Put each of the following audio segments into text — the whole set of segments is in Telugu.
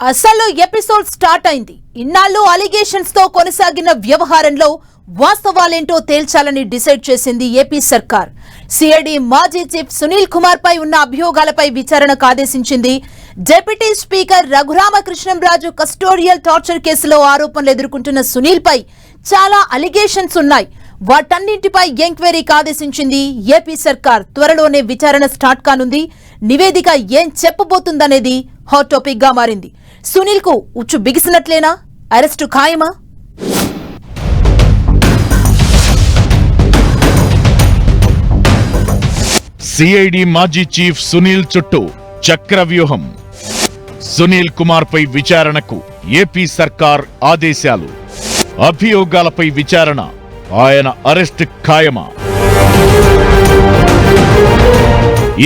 అసలు ఎపిసోడ్ స్టార్ట్ అయింది. ఇన్నాళ్ళు అలిగేషన్స్ తో కొనసాగిన వ్యవహారంలో వాస్తవాలేంటో తేల్చాలని డిసైడ్ చేసింది ఏపీ సర్కార్. సిఐడి మాజీ చీఫ్ సునీల్ కుమార్ పై ఉన్న అభియోగాలపై విచారణకు ఆదేశించింది. Deputy speaker Raghurama Krishnam Raju custodial torture కేసులో ఆరోపణలు ఎదుర్కొంటున్న సునీల్ పై చాలా అలిగేషన్స్ ఉన్నాయి. వాటన్నింటిపై ఎంక్వైరీకి ఆదేశించింది ఏపీ సర్కార్. త్వరలోనే విచారణ స్టార్ట్ కానుంది. నివేదిక ఏం చెప్పబోతుందనేది హాట్ టాపిక్ గా మారింది. సునీల్ కు ఉచ్చు బిగిసినట్లేనా? అరెస్టు ఖాయమా? సిఐడి మాజీ చీఫ్ సునీల్ చుట్టూ చక్రవ్యూహం. సునీల్ కుమార్ పై విచారణకు ఏపీ సర్కార్ ఆదేశాలు. అభియోగాలపై విచారణ, ఆయన అరెస్ట్ ఖాయమా?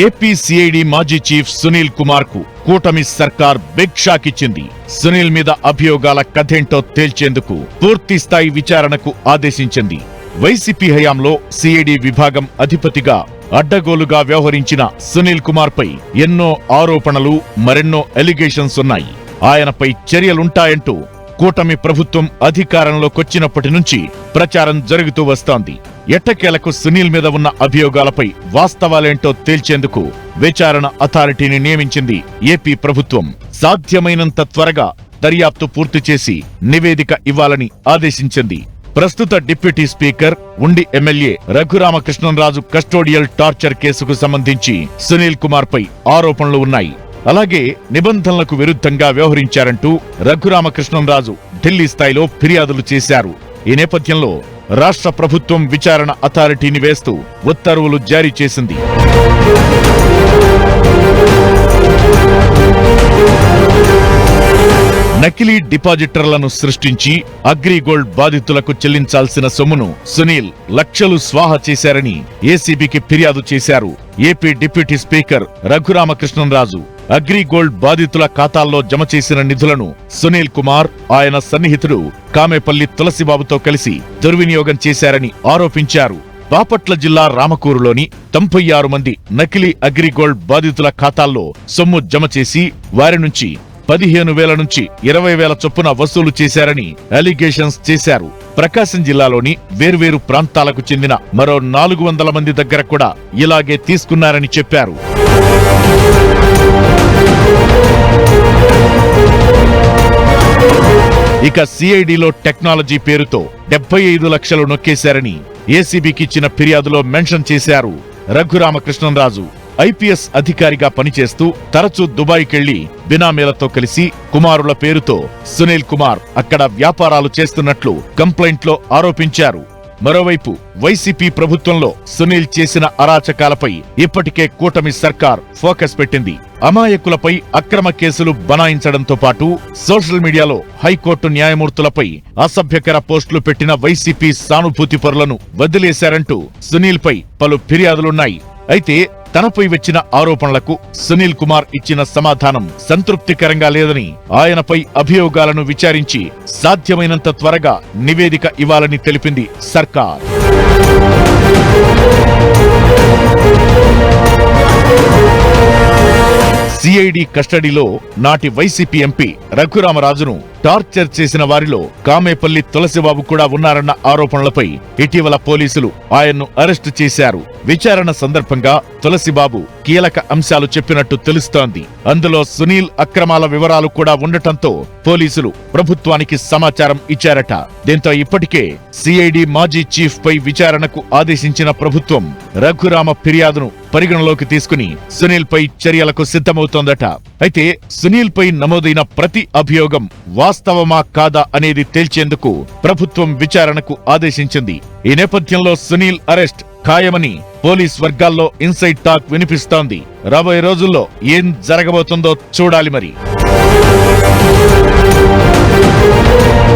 ఏపీ సిఐడి మాజీ చీఫ్ సునీల్ కుమార్ కు కూటమి సర్కార్ బిగ్ షాక్ ఇచ్చింది. సునీల్ మీద అభియోగాల కథేంటో తేల్చేందుకు పూర్తి స్థాయి విచారణకు ఆదేశించింది. వైసీపీ హయాంలో సిఐడి విభాగం అధిపతిగా అడ్డగోలుగా వ్యవహరించిన సునీల్ కుమార్ పై ఎన్నో ఆరోపణలు, మరెన్నో ఎలిగేషన్స్ ఉన్నాయి. ఆయనపై చర్యలుంటాయంటూ కూటమి ప్రభుత్వం అధికారంలోకొచ్చినప్పటి నుంచి ప్రచారం జరుగుతూ వస్తోంది. ఎట్టకేలకు సునీల్ మీద ఉన్న అభియోగాలపై వాస్తవాలేంటో తేల్చేందుకు విచారణ అథారిటీని నియమించింది ఏపీ ప్రభుత్వం. సాధ్యమైనంత త్వరగా దర్యాప్తు పూర్తి చేసి నివేదిక ఇవ్వాలని ఆదేశించింది. ప్రస్తుత డిప్యూటీ స్పీకర్, ఉండి ఎమ్మెల్యే రఘురామకృష్ణంరాజు కస్టోడియల్ టార్చర్ కేసుకు సంబంధించి సునీల్ కుమార్ పై ఆరోపణలు ఉన్నాయి. అలాగే నిబంధనలకు విరుద్ధంగా వ్యవహరించారంటూ రఘురామకృష్ణంరాజు ఢిల్లీ స్థాయిలో ఫిర్యాదులు చేశారు. ఈ నేపథ్యంలో రాష్ట్ర ప్రభుత్వం విచారణ అథారిటీని వేస్తూ ఉత్తర్వులు జారీ చేసింది. నకిలీ డిపాజిటర్లను సృష్టించి అగ్రిగోల్డ్ బాధితులకు చెల్లించాల్సిన సొమ్మును సునీల్ లక్షలు స్వాహా చేశారని ఏసీబీకి ఫిర్యాదు చేశారు. AP deputy speaker Raghurama Krishnam Raju AgriGold బాధితుల ఖాతాల్లో జమ చేసిన నిధులను సునీల్ కుమార్, ఆయన సన్నిహితుడు కామేపల్లి తులసిబాబుతో కలిసి దుర్వినియోగం చేశారని ఆరోపించారు. బాపట్ల జిల్లా రామకూరులోని 96 మంది నకిలీ అగ్రిగోల్డ్ బాధితుల ఖాతాల్లో సొమ్ము జమ చేసి వారి నుంచి 15,000 నుంచి 20,000 చొప్పున వసూలు చేశారని అలిగేషన్స్ చేశారు. ప్రకాశం జిల్లాలోని వేర్వేరు ప్రాంతాలకు చెందిన మరో 400 మంది దగ్గర కూడా ఇలాగే తీసుకున్నారని చెప్పారు. ఇక సిఐడిలో టెక్నాలజీ పేరుతో 75 లక్షలు నొక్కేశారని ఏసీబీకి ఇచ్చిన ఫిర్యాదులో మెన్షన్ చేశారు. రఘురామకృష్ణంరాజు ఐపీఎస్ అధికారిగా పనిచేస్తూ తరచూ దుబాయ్కెళ్లి బినామీలతో కలిసి కుమారుల పేరుతో సునీల్ కుమార్ అక్కడ వ్యాపారాలు చేస్తున్నట్లు కంప్లైంట్లో ఆరోపించారు. మరోవైపు వైసీపీ ప్రభుత్వంలో సునీల్ చేసిన అరాచకాలపై ఇప్పటికే కూటమి సర్కార్ ఫోకస్ పెట్టింది. అమాయకులపై అక్రమ కేసులు బనాయించడంతో పాటు సోషల్ మీడియాలో హైకోర్టు న్యాయమూర్తులపై అసభ్యకర పోస్టులు పెట్టిన వైసీపీ సానుభూతి పరులను వదిలేశారంటూ సునీల్ పై పలు ఫిర్యాదులున్నాయి. అయితే తనపై వచ్చిన ఆరోపణలకు సునీల్ కుమార్ ఇచ్చిన సమాధానం సంతృప్తికరంగా లేదని, ఆయనపై అభియోగాలను విచారించి సాధ్యమైనంత త్వరగా నివేదిక ఇవ్వాలని తెలిపింది సర్కార్. సిఐడి కస్టడీలో నాటి వైసీపీ ఎంపీ రఘురామరాజును టార్చర్ చేసిన వారిలో కామేపల్లి తులసిబాబు కూడా ఉన్నారన్న ఆరోపణలపై ఇటీవల పోలీసులు ఆయన్ను అరెస్టు చేశారు. విచారణ సందర్భంగా తులసిబాబు కీలక అంశాలు చెప్పినట్టు తెలుస్తోంది. అందులో సునీల్ అక్రమాల వివరాలు కూడా ఉండటంతో పోలీసులు ప్రభుత్వానికి సమాచారం ఇచ్చారట. దీంతో ఇప్పటికే సిఐడి మాజీ చీఫ్ పై విచారణకు ఆదేశించిన ప్రభుత్వం రఘురామ ఫిర్యాదును పరిగణలోకి తీసుకుని సునీల్ పై చర్యలకు సిద్ధమవుతోందట. అయితే సునీల్ పై నమోదైన ప్రతి అభియోగం వాస్తవమా కాదా అనేది తేల్చేందుకు ప్రభుత్వం విచారణకు ఆదేశించింది. ఈ నేపథ్యంలో సునీల్ అరెస్ట్ ఖాయమని పోలీస్ వర్గాల్లో ఇన్సైడ్ టాక్ వినిపిస్తోంది. రాబోయే రోజుల్లో ఏం జరగబోతుందో చూడాలి మరి.